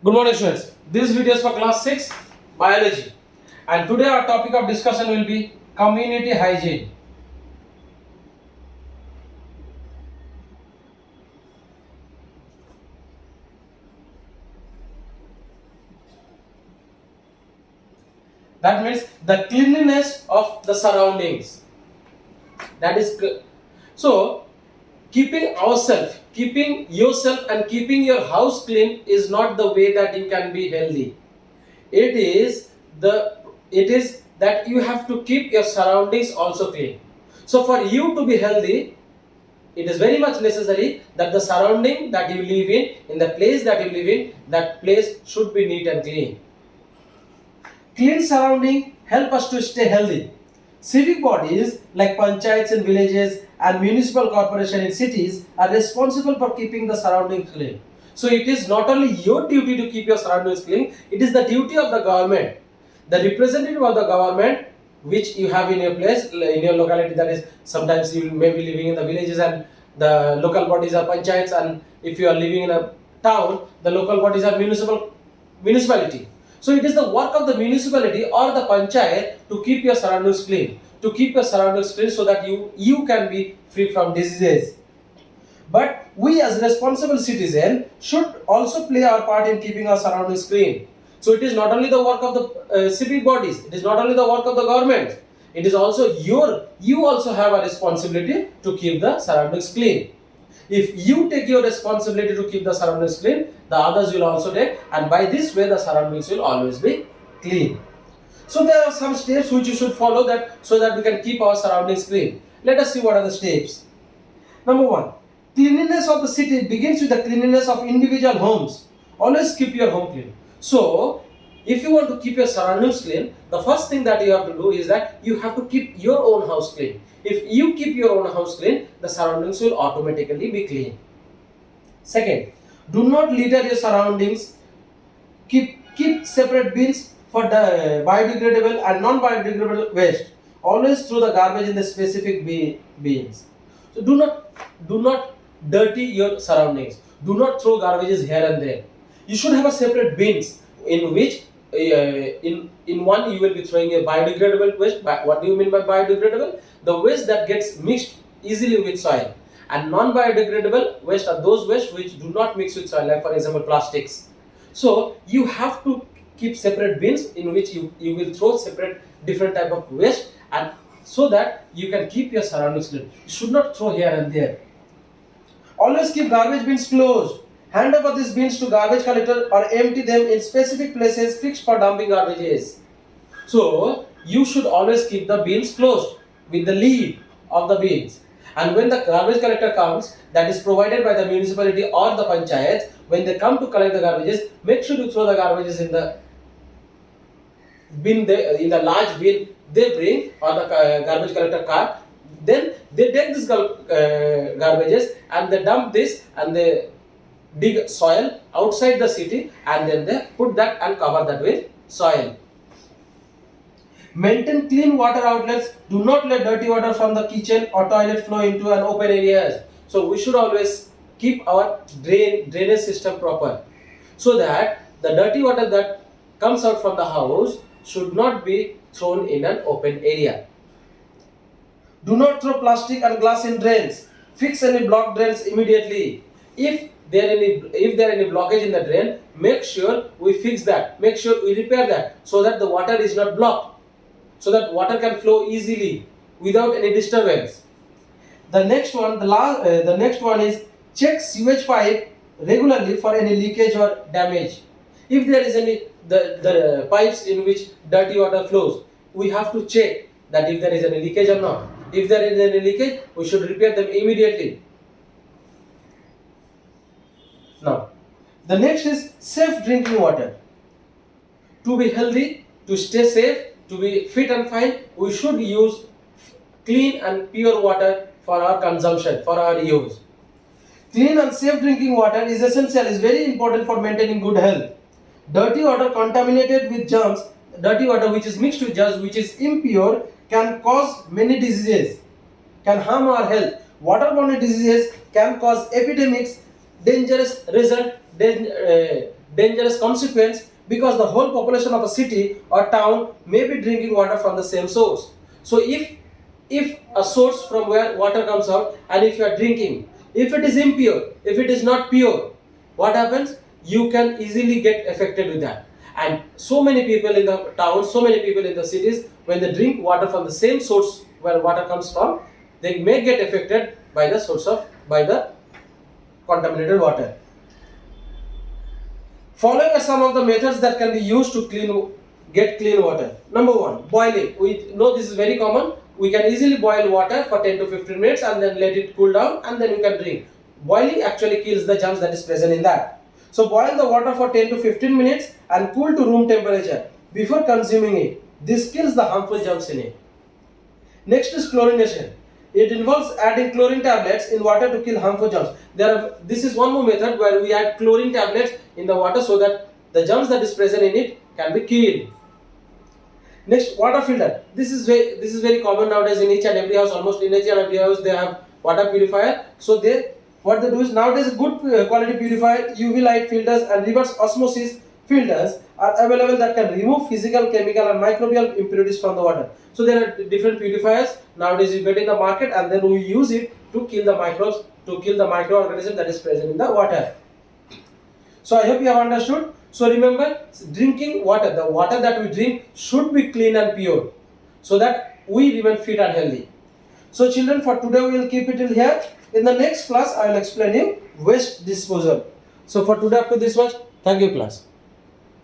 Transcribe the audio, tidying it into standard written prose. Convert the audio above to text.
Good morning, students. This video is for class 6 biology, and today our topic of discussion will be community hygiene. That means the cleanliness of the surroundings. That is so keeping yourself and keeping your house clean is not the way that you can be healthy. It is that you have to keep your surroundings also clean. So for you to be healthy, it is very much necessary that the surrounding that you live in the place that you live in, that place should be neat and clean. Clean surrounding help us to stay healthy. Civic bodies like panchayats in villages and municipal corporation in cities are responsible for keeping the surroundings clean. So it is not only your duty to keep your surroundings clean, it is the duty of the government. The representative of the government which you have in your place, in your locality, that is sometimes you may be living in the villages and the local bodies are panchayats, and if you are living in a town, the local bodies are municipality. So it is the work of the municipality or the panchayat to keep your surroundings clean, so that you can be free from diseases. But we as responsible citizens should also play our part in keeping our surroundings clean. So it is not only the work of the civic bodies, it is not only the work of the government, it is also you also have a responsibility to keep the surroundings clean. If you take your responsibility to keep the surroundings clean, the others will also take, and by this way the surroundings will always be clean. So there are some steps which you should follow so that we can keep our surroundings clean. Let us see what are the steps. Number 1, cleanliness of the city begins with the cleanliness of individual homes. Always keep your home clean. So if you want to keep your surroundings clean, the first thing that you have to do is that you have to keep your own house clean. If you keep your own house clean, the surroundings will automatically be clean. Second, do not litter your surroundings. Keep separate bins for the biodegradable and non-biodegradable waste. Always throw the garbage in the specific bins. So do not dirty your surroundings. Do not throw garbages here and there. You should have a separate bins in which in one you will be throwing a biodegradable waste. What do you mean by biodegradable? The waste that gets mixed easily with soil. And non-biodegradable waste are those waste which do not mix with soil, like for example plastics. So you have to keep separate bins in which you will throw separate different type of waste, and so that you can keep your surroundings clean. You should not throw here and there. Always keep garbage bins closed. Hand over these bins to garbage collector or empty them in specific places fixed for dumping garbages. So you should always keep the bins closed with the lid of the bins. And when the garbage collector comes, that is provided by the municipality or the panchayat, when they come to collect the garbages, make sure you throw the garbages in the bin, in the large bin they bring, or the garbage collector car. Then they take this garbages and they dump this, and they dig soil outside the city, and then they put that and cover that with soil. Maintain clean water outlets. Do not let dirty water from the kitchen or toilet flow into an open areas. So we should always keep our drainage system proper, so that the dirty water that comes out from the house should not be thrown in an open area. Do not throw plastic and glass in drains. Fix any blocked drains immediately. If there are any blockage in the drain, make sure we fix that. Make sure we repair that, so that the water is not blocked, so that water can flow easily without any disturbance. The next one is check sewage pipe regularly for any leakage or damage. If there is any the pipes in which dirty water flows, we have to check that if there is any leakage or not. If there is any leakage, we should repair them immediately. Now, the next is safe drinking water. To be healthy, to stay safe, to be fit and fine, we should use clean and pure water for our consumption, for our use. Clean and safe drinking water is essential, is very important for maintaining good health. Dirty water contaminated with germs, dirty water which is mixed with germs, which is impure, can cause many diseases, can harm our health. Waterborne diseases can cause epidemics, dangerous result, dangerous consequence because the whole population of a city or town may be drinking water from the same source. So if a source from where water comes out, and if you are drinking, if it is impure, if it is not pure, what happens? You can easily get affected with that. And so many people in the towns, so many people in the cities, when they drink water from the same source where water comes from, they may get affected by the contaminated water. Following are some of the methods that can be used to get clean water. Number one, boiling. We know this is very common. We can easily boil water for 10 to 15 minutes and then let it cool down, and then you can drink. Boiling actually kills the germs that is present in that. So boil the water for 10 to 15 minutes and cool to room temperature before consuming it. This kills the harmful germs in it. Next is chlorination. It involves adding chlorine tablets in water to kill harmful germs. This is one more method where we add chlorine tablets in the water so that the germs that is present in it can be killed. Next, water filter. This is very common nowadays in each and every house. Almost in each and every house they have water purifier. So what they do is nowadays good quality purifier, UV light filters and reverse osmosis filters are available that can remove physical, chemical and microbial impurities from the water. So there are different purifiers nowadays you get in the market, and then we use it to kill the microbes, to kill the microorganism that is present in the water. So I hope you have understood. So remember, drinking water, the water that we drink should be clean and pure so that we remain fit and healthy. So children, for today we will keep it till here. In the next class I will explain you waste disposal. So for today up to this much. Thank you class.